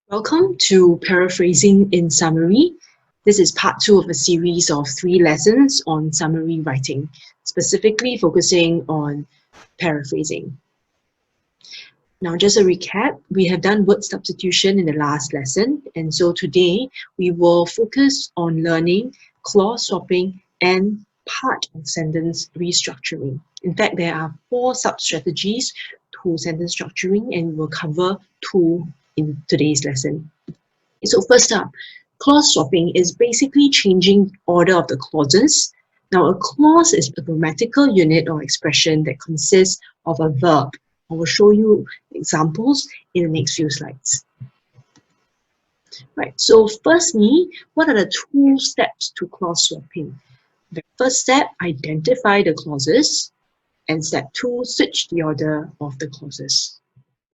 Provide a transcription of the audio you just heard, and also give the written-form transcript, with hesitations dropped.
Welcome to Paraphrasing in Summary. This is part 2 of a series of 3 lessons on summary writing, specifically focusing on paraphrasing. Now, just a recap, we have done word substitution in the last lesson, and so today we will focus on learning clause swapping and part of sentence restructuring. In fact, there are 4 sub-strategies to sentence structuring, and we'll cover 2 in today's lesson. So first up, clause swapping is basically changing order of the clauses. Now, a clause is a grammatical unit or expression that consists of a verb. I will show you examples in the next few slides. Right, so firstly, what are the 2 steps to clause swapping? The first step, identify the clauses, and step 2, switch the order of the clauses.